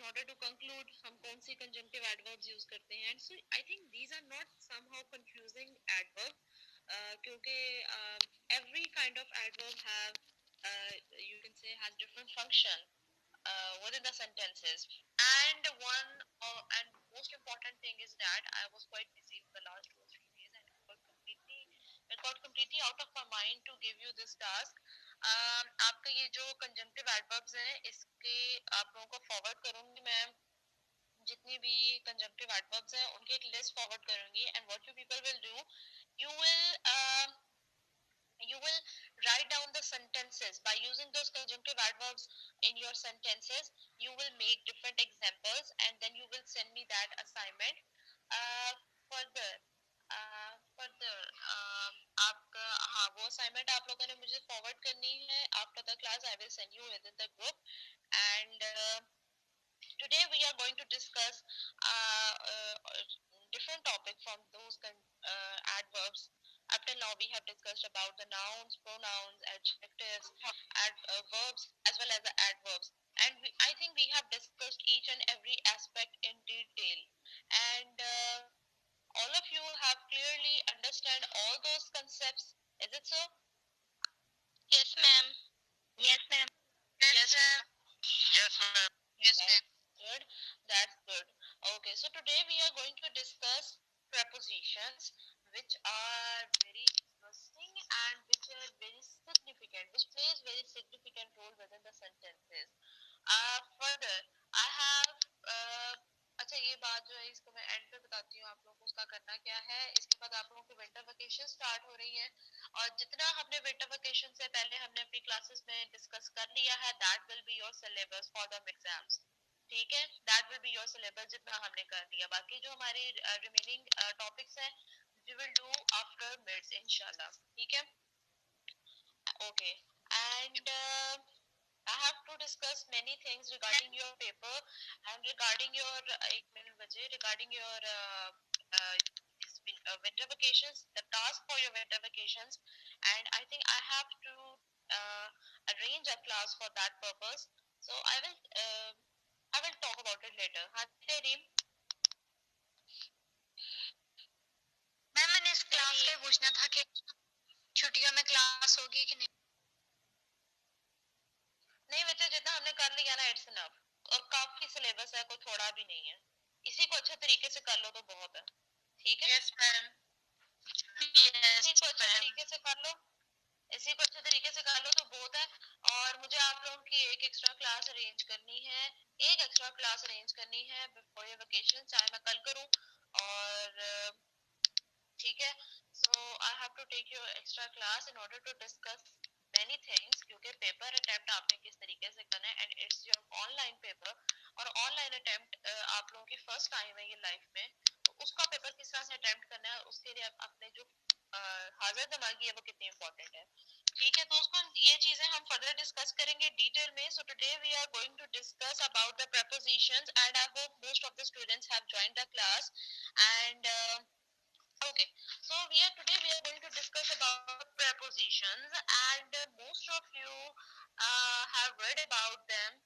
order to conclude हम कौन सी conjunctive adverbs use करते हैं. And so I think these are not somehow confusing adverb क्योंकि every kind of adverb have you can say has different function within the sentences. And one and most important thing is that I was quite busy for the last 2 or 3 days and it got completely out of my mind to give you this task. आपका ये जो conjunctive adverbs हैं इसके आप लोगों को forward करूंगी मैं जितनी भी conjunctive adverbs हैं उनकी एक list forward करूंगी and what you people will do you will write down the sentences by using those conjunctive adverbs in your sentences. You will make different examples and then you will send me that assignment. Further further आपका हाँ वो assignment आप लोगों ने मुझे forward करनी है after the class. I will send you within the group and today we are going to discuss different topic from those adverbs. Up till now, we have discussed about the nouns, pronouns, adjectives, verbs, as well as the adverbs. And I think we have discussed each and every aspect in detail. And all of you have clearly understand all those concepts. Is it so? Yes, ma'am. Yes, ma'am. Yes, ma'am. Yes, ma'am. Yes, ma'am. Good. That's good. Okay, so today we are going to discuss prepositions, which are very interesting and which are very significant, which plays very significant role within the sentences. Further, I have अच्छा ये बात जो है इसको मैं and पे बताती हूँ आप लोगों को उसका करना क्या है. इसके बाद आप लोगों की विंटर वेकेशन स्टार्ट हो रही है और जितना हमने विंटर वेकेशन से पहले हमने अपनी क्लासेस में डिस्कस कर लिया है that will be your syllabus for the exams. ठीक है, that will be your syllabus जितना हमने कर लिया. बाकी जो हमारे रिमेनिंग टॉपिक्स हैं we will do after mids इंशाल्लाह. ठीक है, okay. And I have to discuss many things regarding your paper and regarding your regarding your winter vacations, the task for your winter vacations, and I think I have to arrange a class for that purpose. So I will talk about it later. हाँ तेरी ma'am मैंने इस class पे पूछना था कि छुट्टियों में क्लास होगी कि नहीं. नहीं बच्चे जितना हमने कर लिया ना इट्स इनफ और काफी सिलेबस है, कोई थोड़ा भी नहीं है. इसी को अच्छे तरीके से कर लो तो बहुत है. ठीक है, यस मैम. इसी को अच्छे तरीके से कर लो, इसी को अच्छे तरीके से कर लो तो बहुत है. और मुझे आप लोगों की एक एक्स्ट्रा क्लास अरेंज करनी है, एक एक्स्ट्रा क्लास अरेंज करनी है बिफोर योर वेकेशन, चाहे मैं कल करूं और ठीक है. So I have to take your extra class in order to discuss many things क्योंकि पेपर अटेम्प्ट आपने किस तरीके से करना है and it's your online paper और ऑनलाइन अटेम्प्ट आप लोगों की फर्स्ट टाइम है ये लाइफ में, तो उसका पेपर किस तरह से अटेम्प्ट करना है उसके लिए अपने जो हाजिर दिमागी है वो कितनी इंपॉर्टेंट है. ठीक है, तो उसको ये चीजें हम फर्दर डिस्कस करेंगे डिटेल में. So today we are going to discuss about the prepositions and I hope most of the students have joined the class and okay, so we are going to discuss about prepositions and most of you have read about them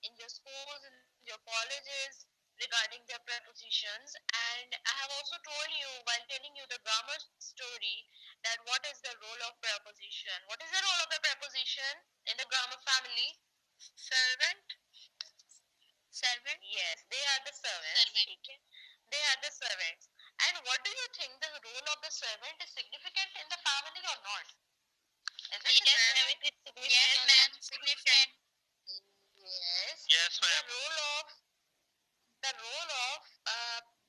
in your schools, in your colleges regarding their prepositions, and I have also told you while telling you the grammar story that what is the role of preposition. What is the role of the preposition in the grammar family? Servant. Servant. Yes, they are the servants. Servant. Okay. They are the servants. And what do you think the role of the servant is significant in the family or not? Is it yes, ma'am. Yes, ma'am. Significant. Yes. Yes, ma'am. The role of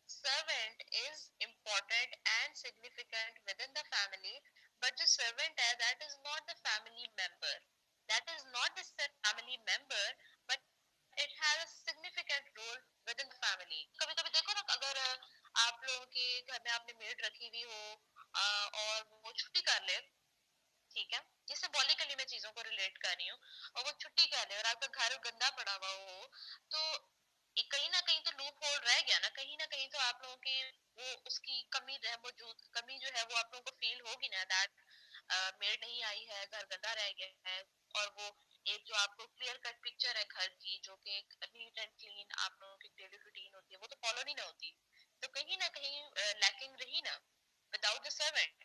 servant is important and significant within the family, but the servant that is not the family member. That is not the family member, but it has a significant role within the family. कभी कभी देखो ना अगर आप लोगों के घर में आपने मेड रखी हुई हो और वो छुट्टी कर ले, ठीक है, ये सिंबॉलिकली मैं चीजों को रिलेट कर रही हूँ, और वो छुट्टी कर ले और आपका घर गंदा पड़ा हुआ हो तो कहीं ना कहीं तो लूप होल रह गया ना कहीं तो आप लोगों की वो उसकी कमी कमी जो है वो आप लोगों को फील होगी ना दैट मेड नहीं आई है, घर गंदा रह गया है और वो एक जो आपको क्लियर कट पिक्चर है घर की, जो कि एक नीट एंड क्लीन आप लोगों की डेली रूटीन होती है, वो तो फॉलो नहीं ना होती, तो कहीं ना कहीं लैकिंग रही ना विदाउट द सर्वेंट.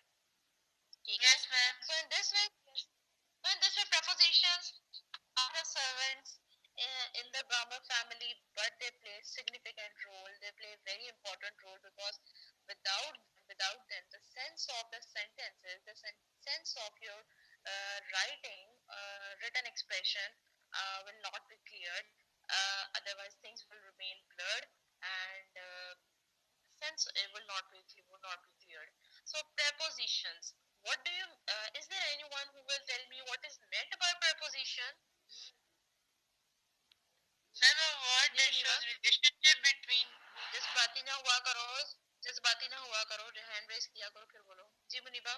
ठीक है. So in this way prepositions are the servants in the grammar family, but they play a significant role. They play a very important role because without them, the sense of the sentences, the sense of your writing, written expression will not be cleared. Otherwise, things will remain blurred and sense will not be cleared. So prepositions. What do you? Is there anyone who will tell me what is meant by preposition? Sir, a word that shows relationship between. जज्बाती ना हुआ करो, जज्बाती ना हुआ करो, hand raise किया करो, फिर बोलो. जी Muniba.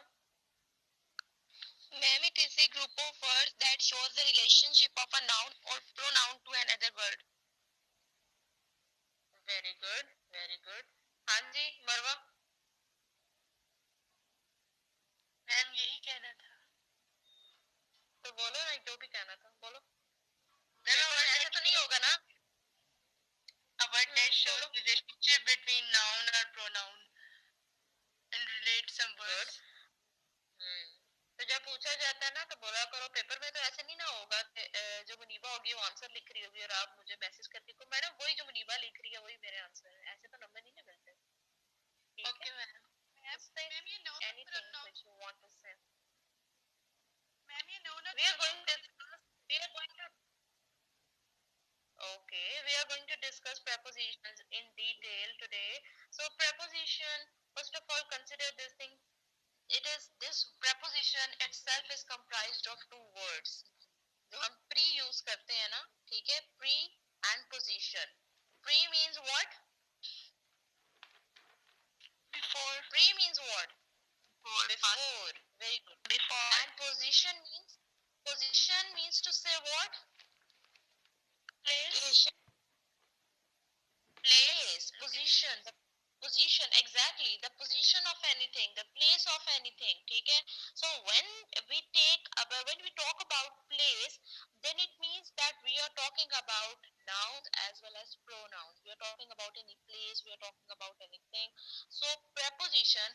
Ma'am, it is a group of words that shows the relationship of a noun or pronoun to another word. Very good, very good. हाँ जी, मरवा. मैम यही कहना था. तो बोलो ना, जो भी कहना था बोलो. ऐसे तो नहीं होगा ना. A word that shows relationship between noun or pronoun and relate some words. तो जब पूछा जाता है ना तो बोला करो. पेपर में तो ऐसे नहीं ना होगा कि जो मुनीबा होगी वो आंसर लिख रही होगी और आप मुझे मैसेज करती हो मैडम वही जो मुनीबा लिख रही है वही मेरे आंसर है. ऐसे तो नंबर नहीं ना मिलते. Okay ma'am. Anything which you want to say. Ma'am ये noun. We are going to Okay, we are going to discuss prepositions in detail today. So preposition, first of all, consider this thing. This preposition itself is comprised of two words. जो हम pre use करते हैं ना, ठीक है? Pre and position. Pre means what? Before. Pre means what? Before. Very good. Before. And position means to say what? Place. Place, position, the position, exactly, the position of anything, the place of anything. Okay, so when we talk about place, then it means that we are talking about nouns as well as pronouns. We are talking about any place, we are talking about anything. So preposition,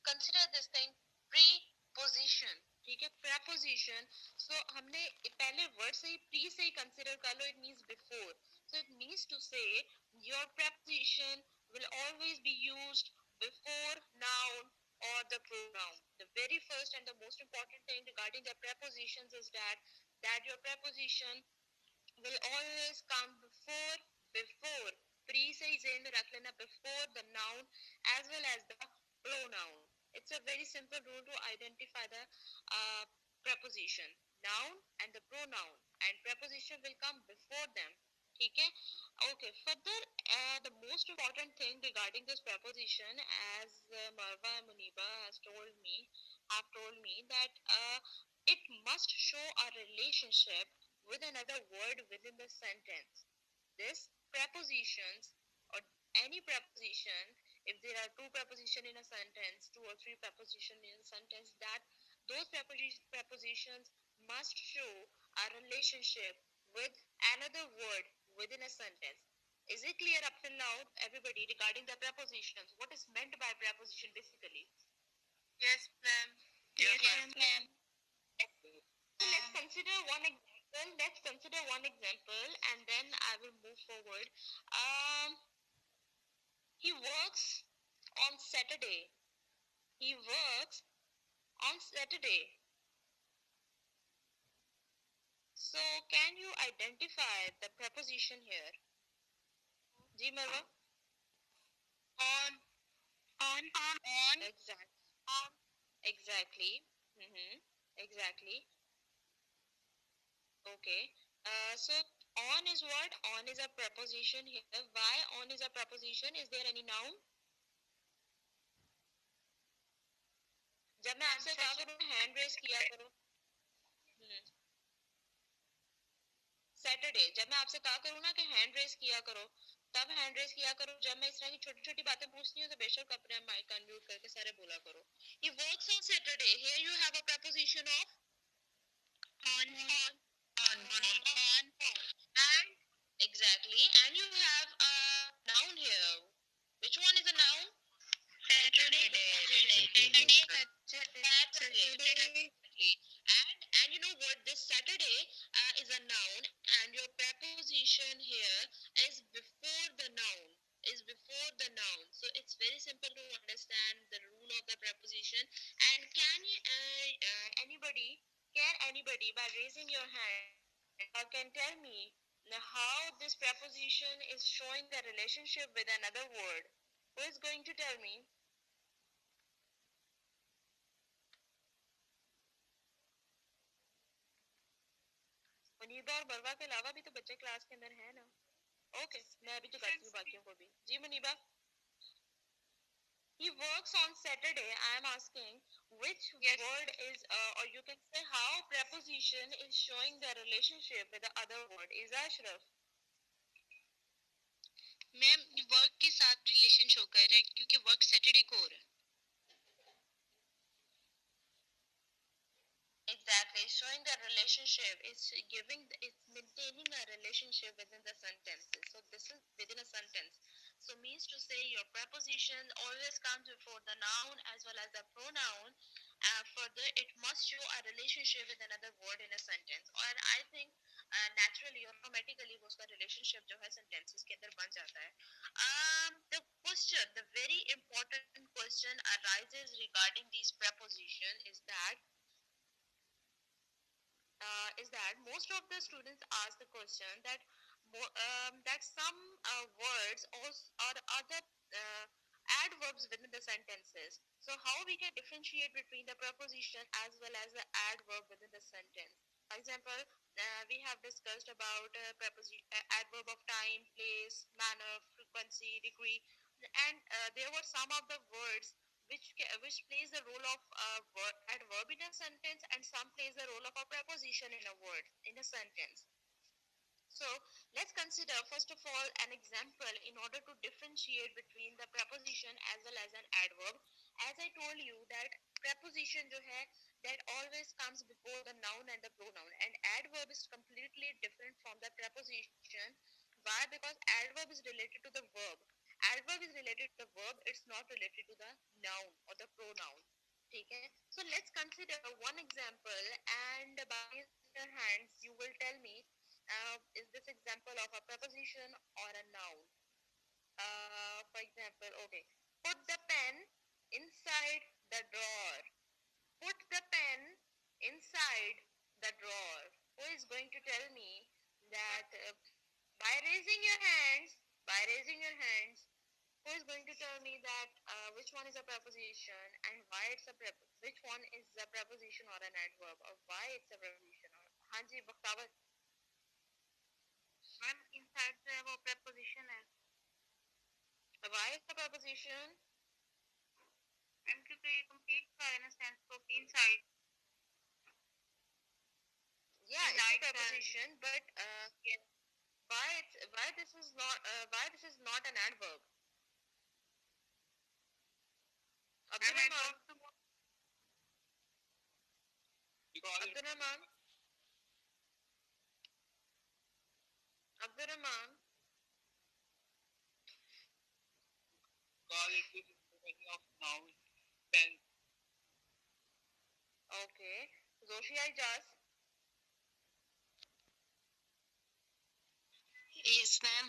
consider this thing, preposition. ठीक है, preposition. So हमने पहले word से ही pre से ही consider कर लो. It means before. So it means to say your preposition will always be used before noun or the pronoun. The very first and the most important thing regarding the prepositions is that your preposition will always come before. Pre से ही ज़हन में रख लेना, before the noun as well as the pronoun. It's a very simple rule to identify the preposition. Noun and the pronoun, and preposition will come before them. Okay. Okay. Further, the most important thing regarding this preposition, as Marwa and Muniba have told me that it must show a relationship with another word within the sentence. This prepositions or any preposition, if there are two prepositions in a sentence, two or three prepositions in a sentence, that those prepositions must show a relationship with another word within a sentence. Is it clear up till now, everybody, regarding the prepositions? What is meant by preposition basically? Yes, ma'am. Yes, ma'am. So let's consider one example. And then I will move forward. He works on Saturday. He works on Saturday. So can you identify the preposition here? Ji Marwa? On. Exactly. Exactly. Okay. So on is what? On is a preposition here. Why on is a preposition? Is there any noun? जब मैं आपसे कहा करूँ hand raise किया करो. Saturday, जब मैं आपसे कहा करूँ ना कि हैंड रेस किया करो, तब हैंड रेस किया करो. जब मैं इस तरह की छोटी छोटी बातें पूछती हूँ तो बेशक अपने माइक अनम्यूट करके सारे बोला करो. He works on Saturday. Here you have a preposition of on. On. And exactly. And you have a noun here. Which one is a noun? Saturday. Saturday. And you know what? This Saturday is a noun, and your preposition here is before the noun. Is before the noun. So it's very simple to understand the rule of the preposition. And can anybody by raising your hand can tell me how this preposition is showing the relationship with another word? Who is going to tell me? Muniba और बरवा के अलावा भी तो बच्चे class के अंदर है ना? ओके, मैं अभी तो करती हूँ बाकियों को भी। जी Muniba, he works on Saturday. I am asking which word is, or you can say how preposition is showing the relationship with the other word. Is Ashraf? Ma'am work के साथ रिलेशन शो कर रहा है क्योंकि वर्क सैटरडे को हो रहा है। Exactly, showing the relationship. It's maintaining a relationship within the sentences. So this is within a sentence. So means to say your preposition always comes before the noun as well as the pronoun. Further, it must show a relationship with another word in a sentence. और I think naturally automatically वो उसका relationship जो है sentences के अंदर बन जाता है. The very important question arises regarding these preposition is that most of the students ask the question that some words or other adverbs within the sentences. So how we can differentiate between the preposition as well as the adverb within the sentence? For example, we have discussed about adverb of time, place, manner, frequency, degree, and there were some of the words which plays the role of adverb in a sentence, and some plays the role of a preposition in a word in a sentence. So let's consider first of all an example in order to differentiate between the preposition as well as an adverb. As I told you that preposition जो है that always comes before the noun and the pronoun, and adverb is completely different from the preposition. Why? Because adverb is related to the verb. Adverb is related to the verb, it's not related to the noun or the pronoun. Okay? So let's consider one example, and by raising your hands you will tell me is this example of a preposition or a noun? For example, okay, put the pen inside the drawer. Put the pen inside the drawer. Who is going to tell me that by raising your hands, who is going to tell me that which one is a preposition and why it's a which one is a preposition or an adverb, or why it's a preposition? Or हाँ जी Bakhtawar ma'am inside जो है वो preposition है. Why is the preposition? Ma'am क्योंकि ये complete का है ना sense को inside. Yeah, it's a preposition, but why this is not an adverb? Abdurrahman. Abdurrahman. Abdurrahman. Call it with information of noun, pen. Okay. Zoshia Ijaz. Yes, ma'am.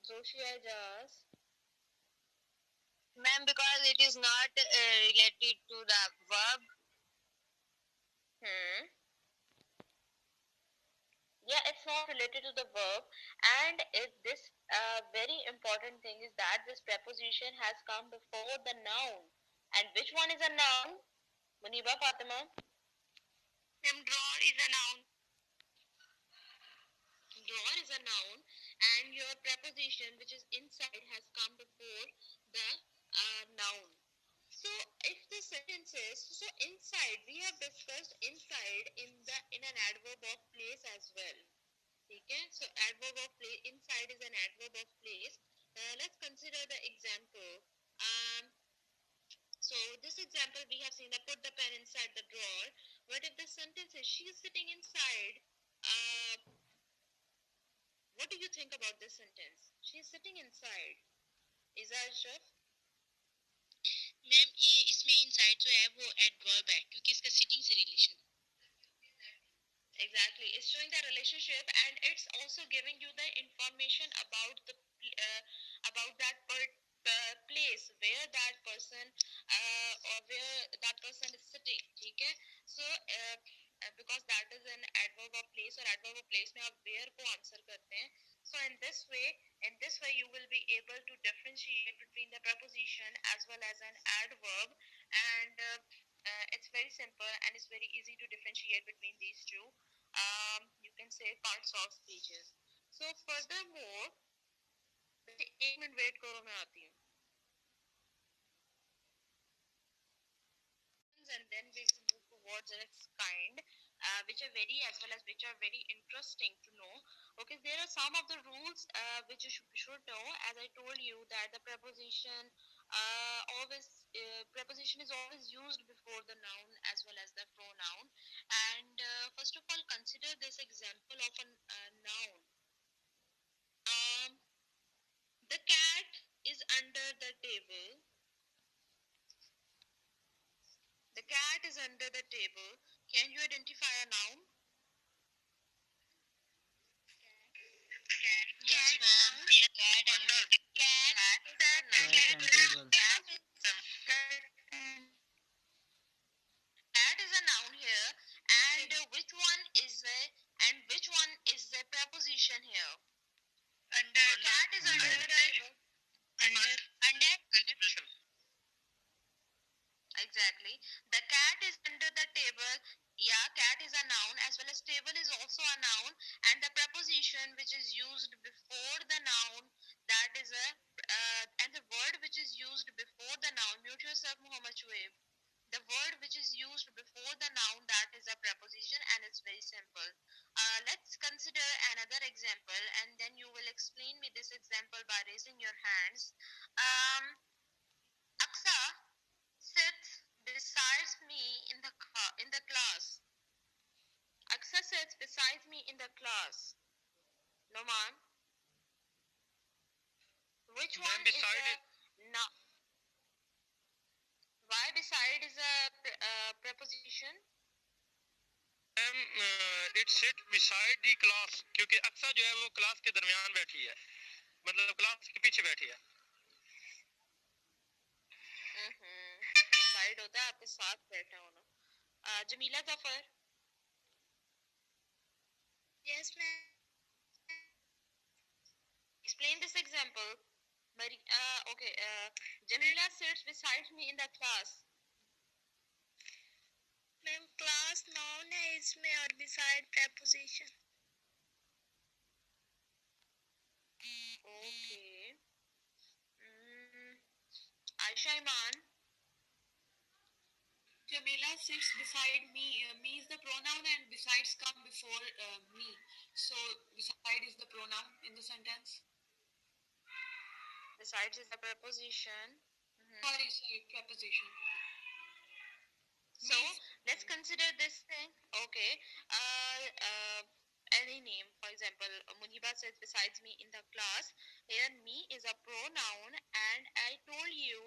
Zoshia Ijaz. Ma'am, because it is not related to the verb. Yeah, it's not related to the verb, and this very important thing is that this preposition has come before the noun. And which one is a noun? Muniba Fatima. Drawer is a noun. Drawer is a noun, and your preposition, which is inside, has come before the noun. So if the sentences, so inside, we have discussed inside in an adverb of place as well. Okay, so adverb of place, inside is an adverb of place. Let's consider the example. So So this example we have seen that put the pen inside the drawer. What if the sentence is she is sitting inside? What do you think about this sentence? She is sitting inside. Is that Ashraf? Ma'am ये इसमें inside जो है वो adverb है क्योंकि इसका sitting से relation Exactly, it's showing the relationship and it's also giving you the information about the about that place where that person or where that person is sitting. ठीक है? So because that is an adverb of place or adverb of place में आप where को answer करते हैं. So in this way you will be able to differentiate between the preposition as well as an adverb, and it's very simple and it's very easy to differentiate between these two. You can say parts of speeches. So furthermore, एक minute wait करो मैं आती हूँ. And then we will move towards the next kind, which are very as well as which are very interesting to know. Okay, there are some of the rules which you should know. As I told you that the preposition preposition is always used before the noun as well as the pronoun. And first of all, consider this example of a noun. The cat is under the table. The cat is under the table. Can you identify a noun? Yes, ma'am. Cat and table. Cat is a noun here, and which one is the preposition here? Under. Cat is under the table. Under. Exactly. The cat is under the table. Yeah, cat is a noun as well as table is also a noun, and the preposition which is used before the noun, that is a and the word which is used before the noun. Mute yourself, Muhammad Shuaib. The word which is used before the noun, that is a preposition, and it's very simple. Let's consider another example, and then you will explain me this example by raising your hands. Aksa sits beside me in the class. Aksa sits beside me in the class. Noman, which one is a no? Why beside is a preposition? It sit beside the class क्योंकि अक्सा जो है वो class के दरमियान बैठी है, मतलब class के पीछे बैठी है. साइड होता है आपके साथ बैठा होना. Jamila Zafar. Yes, ma'am. Explain this example. Okay. Jamila sits beside me in the class. Ma'am class noun है इसमें और beside preposition. Okay. Aisha Iman. Jamila sits beside me. Me is the pronoun and besides come before me. So beside is the pronoun in the sentence. Besides is a preposition. Sorry, preposition. So let's consider this thing. Okay. Any name, for example, Muniba sits besides me in the class. Here, me is a pronoun, and I told you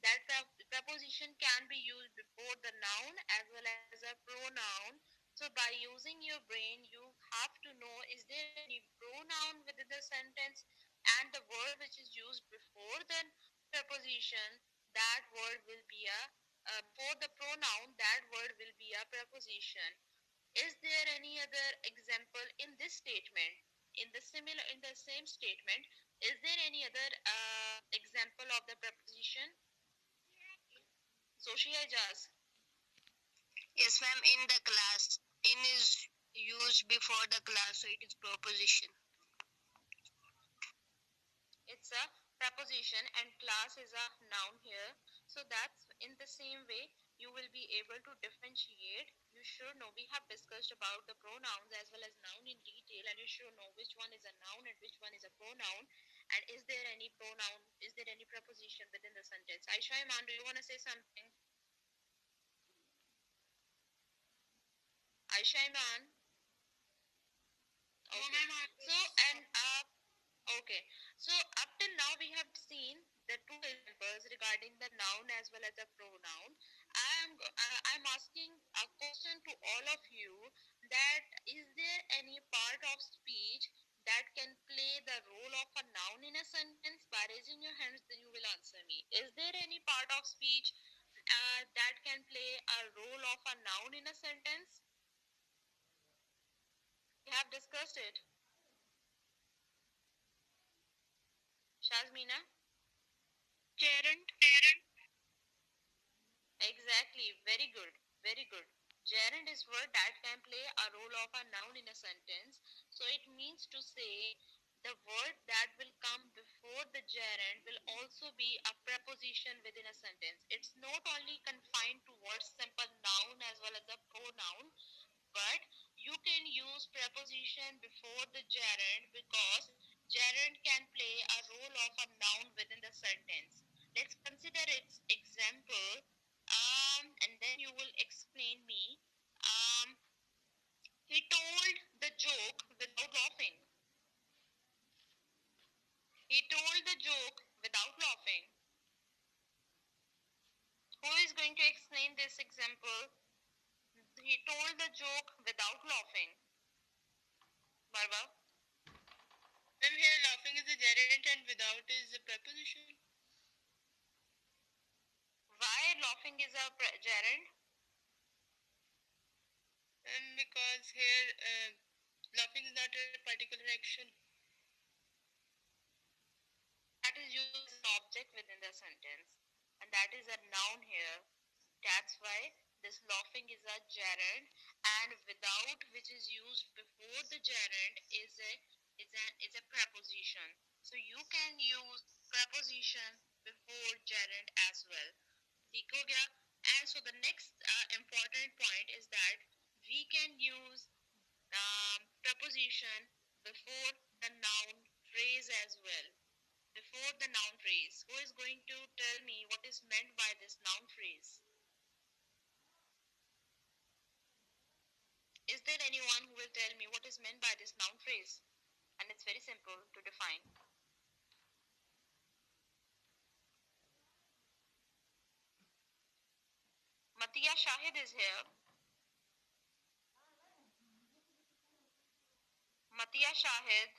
that the preposition can be used before the noun as well as a pronoun. So by using your brain, you have to know, is there any pronoun within the sentence, and the word which is used before the preposition, that word will be a for the pronoun, that word will be a preposition. Is there any other example in this statement? In the same statement, is there any other example of the preposition? Soshia Ijaz. Yes, ma'am. In the class, in is used before the class, so it is preposition. It's a preposition and class is a noun here. So that's in the same way you will be able to differentiate you should know, we have discussed about the pronouns as well as noun in detail, and you should know which one is a noun and which one is a pronoun, and is there any pronoun, is there any preposition within the sentence. Aisha Iman, do you want to say something? Aisha Iman? Okay. So, and okay. So up till now we have seen the two examples regarding the noun as well as the pronoun. I'm asking a question to all of you, that is there any part of speech that can play the role of a noun in a sentence? By raising your hands, then you will answer me. Is there any part of speech that can play a role of a noun in a sentence? We have discussed it. Shazmina? Gerund. Exactly. Very good. Very good. Gerund is word that can play a role of a noun in a sentence. So it means to say the word that will come before the gerund will also be a preposition within a sentence. It's not only confined to words simple noun as well as a pronoun, but you can use preposition before the gerund, because gerund can play a role of a noun within the sentence. Let's consider its example, and then you will explain me. He told the joke without laughing. He told the joke without laughing. Who is going to explain this example? He told the joke without laughing. Marwa? Here laughing is a gerund and without is a preposition. Why laughing is a gerund? Because here laughing is not a particular action. That is used as an object within the sentence, and that is a noun here. That's why this laughing is a gerund, and without, which is used before the gerund, is a preposition. So you can use preposition before gerund as well. ठीक हो गया? And so the next important point is that we can use preposition before the noun phrase as well. Before the noun phrase. Who is going to tell me what is meant by this noun phrase? Is there anyone who will tell me what is meant by this noun phrase? And it's very simple to define. Matiya Shahid is here. Matiya Shahid.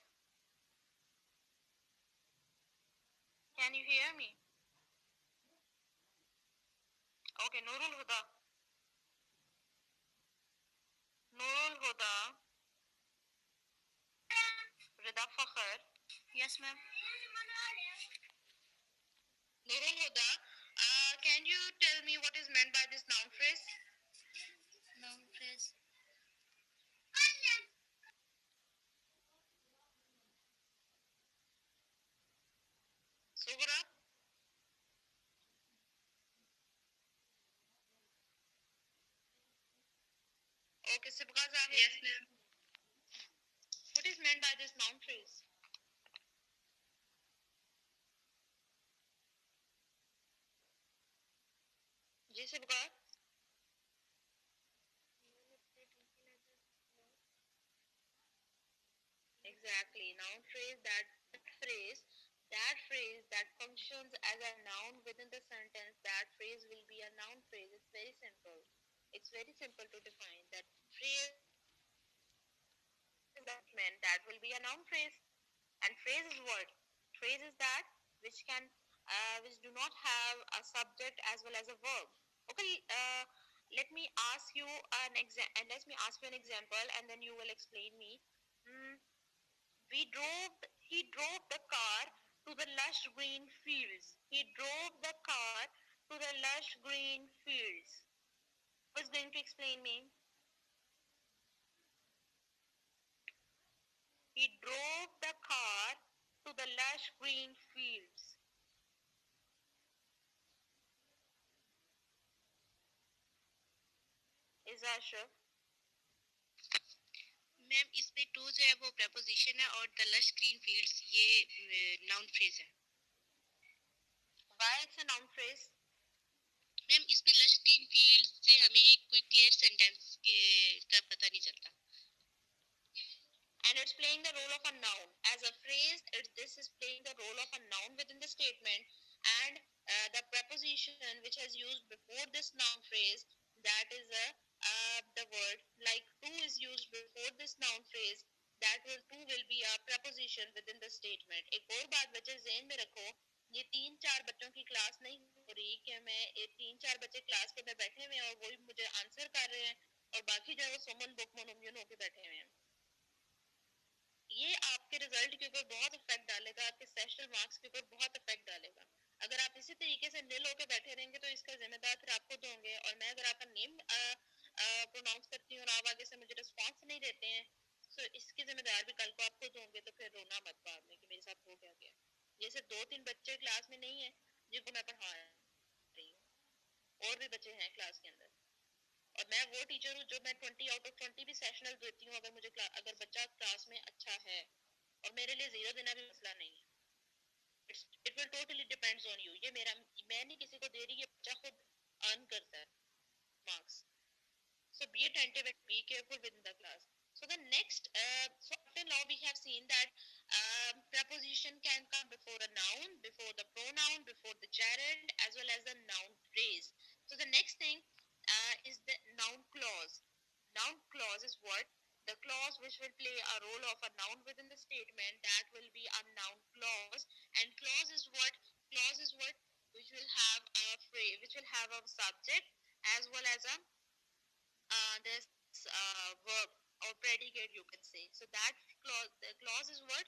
Can you hear me? Okay, Nurul Huda. Nurul Huda. Rida Fakhar. Yes, ma'am. Nurul Huda, can you tell me what is meant by this noun phrase? Noun phrase. Sughra? Okay, Sibgha Zahid. Yes, ma'am. What is meant by this noun phrase? Ji Sibgha? Exactly. Noun phrase, that phrase that functions as a noun within the sentence, that phrase will be a noun phrase. It's very simple. It's very simple to define that phrase that meant that will be a noun phrase. And phrase is what? Phrase is that which can which do not have a subject as well as a verb. Okay, let me ask you an example, and then you will explain me. Mm, he drove the car to the lush green fields. He drove the car to the lush green fields. Who's going to explain me? He drove the car to the lush green fields. Is Hafiza Ashraf. Ma'am इसमें to जो है वो preposition है और the lush green fields ये noun phrase है। Why it's a noun phrase? Ma'am इसमें lush green fields से हमें कोई clear sentence का पता नहीं चलता। And it's playing the role of a noun. As a phrase, this is playing the role of a noun within the statement, and the preposition which is used before this noun phrase, that is the word, like to is used before this noun phrase, that will to will be a preposition within the statement. एक और बात बच्चे ज़हन में रखो, ये 3-4 बच्चों की क्लास नहीं हो रही कि मैं 3-4 बच्चे क्लास के अंदर बैठे हुए हैं और वही मुझे आंसर कर रहे हैं और बाकी जो है वो सुमन बुक मोनोम्यून होके बैठे हुए हैं। ये आपके रिजल्ट के ऊपर बहुत इफेक्ट डालेगा, आपके सेशनल मार्क्स के ऊपर बहुत इफेक्ट डालेगा। अगर आप इसी तरीके से निल होकर बैठे रहेंगे तो इसका जिम्मेदार फिर आप खुद होंगे, और मैं अगर आपका नेम प्रोनाउंस करती हूँ और आप आगे से मुझे रिस्पॉन्स नहीं देते हैं तो इसकी जिम्मेदार भी कल को आप खुद होंगे, तो फिर रोना मत बाद में कि मेरे साथ हो क्या गया। जैसे 2-3 बच्चे क्लास में नहीं है जिनको मैं पढ़ा रही हूँ, और भी बच्चे हैं क्लास के अंदर, और मैं वो टीचर हूँ जो मैं 20 आउट ऑफ 20 भी सेशनल देती हूँ अगर मुझे अगर बच्चा क्लास में अच्छा है, और मेरे लिए 0 देना भी मसला नहीं है। It will totally depends on you. ये मेरा, मैं नहीं किसी को दे रही, ये बच्चा खुद अर्न करता है marks. So be attentive and be careful within the class. So the next, so up till now we have seen that preposition can come before a noun, before the pronoun, before the gerund, as well as the noun phrase. So the next thing is the noun clause. Noun clause is what? The clause which will play a role of a noun within the statement, that will be a noun clause. And clause is what? Clause is what? Which will have a phrase, which will have a subject as well as a this verb or predicate, you can say. So that clause, the clause is what?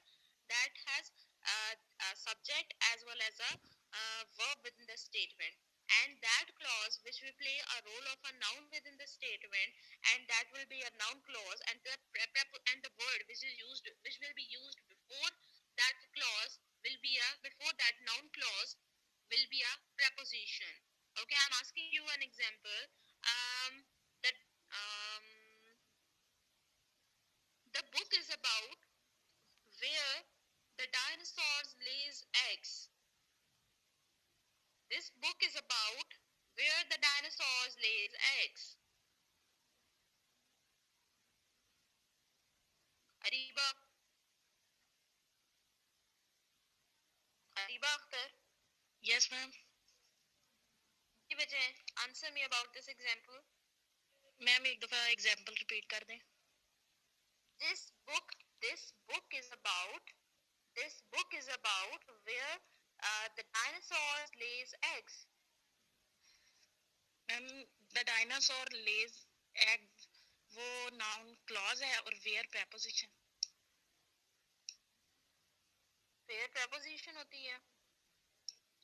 That has a subject as well as a verb within the statement, and that clause which will play a role of a noun within the statement, and that will be a noun clause, and the word which is used, which will be used before that clause, will be a, before that noun clause will be a preposition. Okay, I'm asking you an example. That the book is about where the dinosaurs lays eggs. This book is about where the dinosaurs lays eggs. Ariba. Ariba Akhtar. Yes, ma'am. Answer me about this example. Ma'am एक दफा example repeat कर दें। This book is about where the dinosaurs lays eggs. Ma'am the dinosaur Lay's eggs वो noun clause है और where preposition। Where preposition होती है?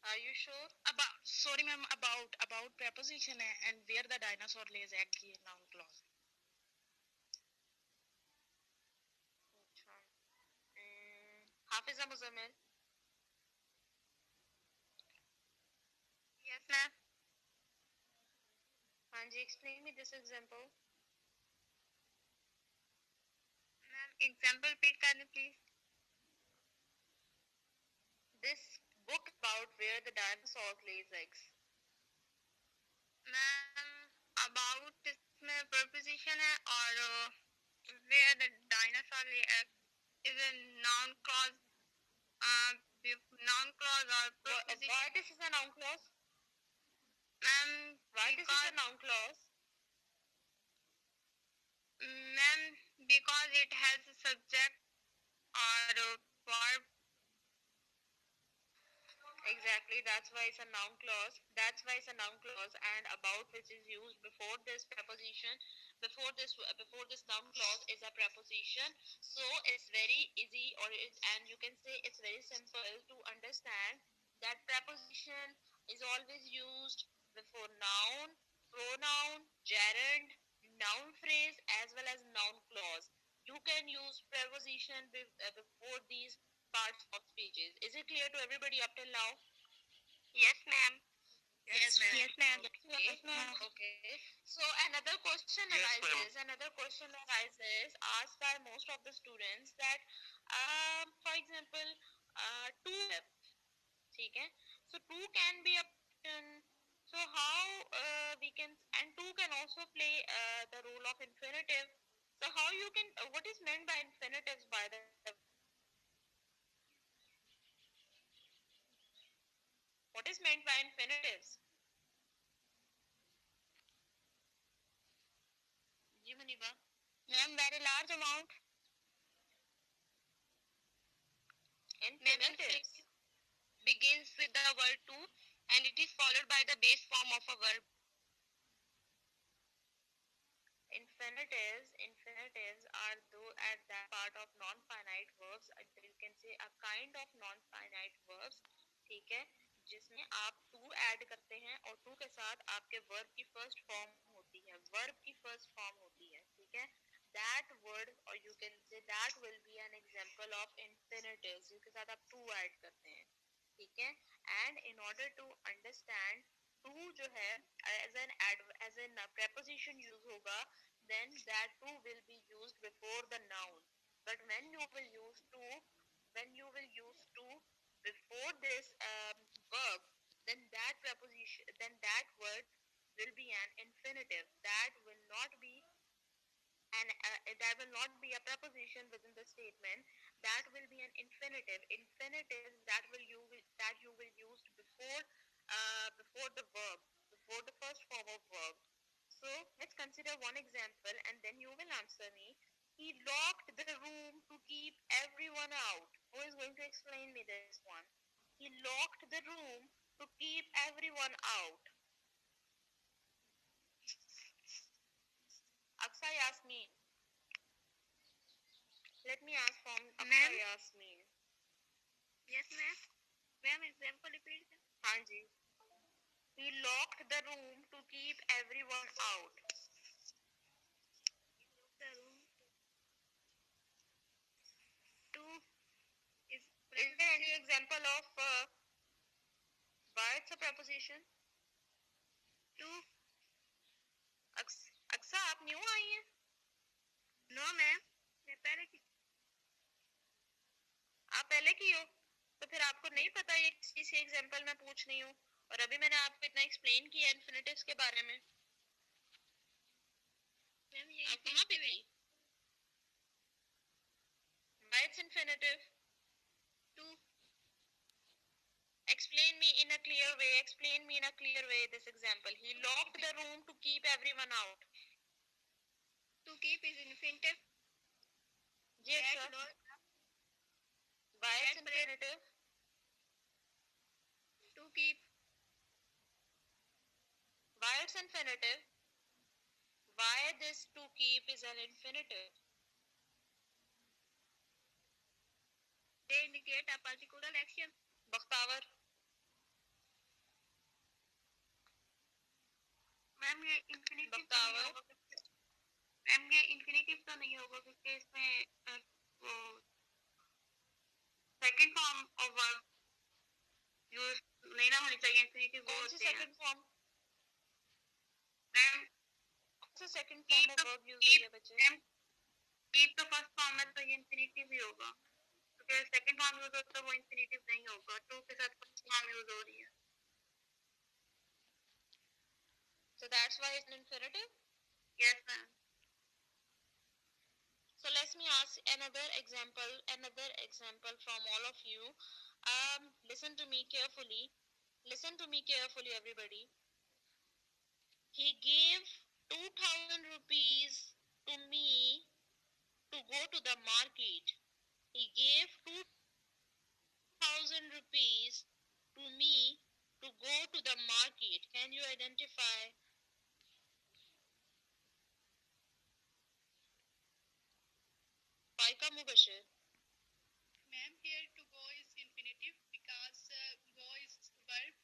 Are you sure? About, sorry ma'am, about preposition है and where the dinosaur lays egg ये noun clause। Hafiza Muzammil. Yes ma'am। हाँ जी, explain me this example. Ma'am example repeat कर दें please। This book about where the dinosaur lays eggs. Ma'am about इसमें preposition है और where the dinosaur lay egg is a noun clause। Noun clause or preposition। Why this is a noun clause? Ma'am Why this is a noun clause? Ma'am because it has a subject or verb। Exactly, that's why it's a noun clause. That's why it's a noun clause, and about which is used before this preposition, before this noun clause is a preposition. So it's very easy, and you can say it's very simple to understand that preposition is always used before noun, pronoun, gerund, noun phrase, as well as noun clause. You can use preposition before these parts of speeches. Is it clear to everybody up till now? Yes ma'am। Yes, ma'am. Yes, ma'am. Okay. Yes, ma'am. Okay. So another question Yes, ma'am. arises. Another question arises asked by most of the students that, for example, two. ठीक है? So two can be a function. So how we can, and two can also play the role of infinitive. So how you can, what is meant by infinitives by the, what is meant by infinitives? Ji Muniba. Ma'am, very large amount. Infinitives. Begins with the word to and it is followed by the base form of a verb. Infinitives are though at that part of non-finite verbs, you can say a kind of non-finite verbs, ठीक है, जिसमें आप to add करते हैं और to के साथ आपके verb की first form होती है, verb की first form होती है, ठीक है. That word or you can say that will be an example of infinitives, जिसके साथ आप to ऐड करते हैं, ठीक है. And in order to understand to जो है as an preposition use होगा, then that to will be used before the noun. But when you will use to before this verb, then that word will be an infinitive. That will not be a preposition within the statement. That will be an infinitive. Infinitives that you will use before the verb, before the first form of verb. So let's consider one example and then you will answer me. He locked the room to keep everyone out. Who is going to explain me this one? He locked the room to keep everyone out. Akshay Yasmin. Let me ask from Akshay Yasmin. Yes, ma'am. Ma'am, example repeat. हाँ जी. He locked the room to keep everyone out. The room to is Is there any example of why it's a preposition? to. Aqsa आप new आई हैं? No, ma'am. मैं पहले की. आप पहले की हो तो फिर आपको नहीं पता ये किसी एग्जांपल में पूछ रही हूँ और अभी मैंने आपको इतना एक्सप्लेन किया इन्फिनिटिव्स के बारे में. मैम ये आप कहाँ पे थी? Why it's infinitive? to. Explain me in a clear way. Explain me in a clear way this example. He locked the room to keep everyone out. To keep is infinitive. जी अच्छा. Why it's infinitive? To keep. Why it's infinitive? Why this to keep is an infinitive? They indicate a particular action. Bakhtawar. Ma'am ये infinitive Bakhtawar. Ma'am ये infinitive तो नहीं होगा क्योंकि इसमें वो second form of verb use नहीं ना होनी चाहिए infinitive वो कौन सी होते हैं. second form? मैम कौन सा second form of verb use हुई है बच्चे? मैम keep तो first form है तो ये infinitive ही होगा क्योंकि second form use होता है वो infinitive नहीं होगा. to के साथ first form use हो रही है. So that's why it's an infinitive. Yes, ma'am. So let me ask another example from all of you. Listen to me carefully. Listen to me carefully, everybody. He gave 2,000 rupees to me to go to the market. He gave 2,000 rupees to me to go to the market. Can you identify? Faika Mubashir. Ma'am, here to go is infinitive because go is verb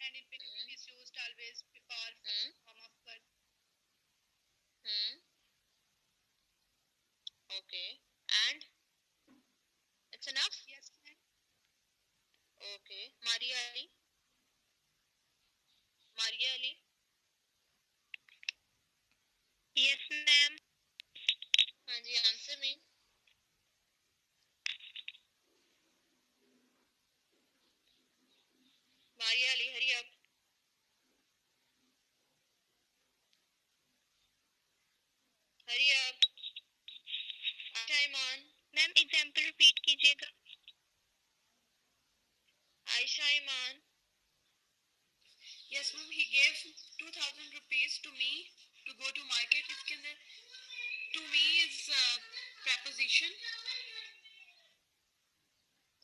and infinitive is used always before first form of verb. Okay. And it's enough? Yes, ma'am. Okay. Maria Ali. Ayesha Iman. Ma'am example repeat कीजिएगा. आयशा ईमान. Yes, ma'am. He gave 2,000 rupees to me to go to market. इसके अंदर to me is preposition.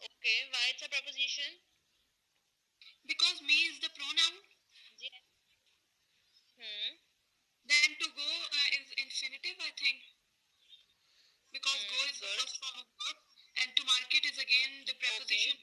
Okay, why it's a preposition? Because me is the pronoun. Yes. Then to go is infinitive, I think. Because go is the Good. first form of verb, and to market is again the preposition.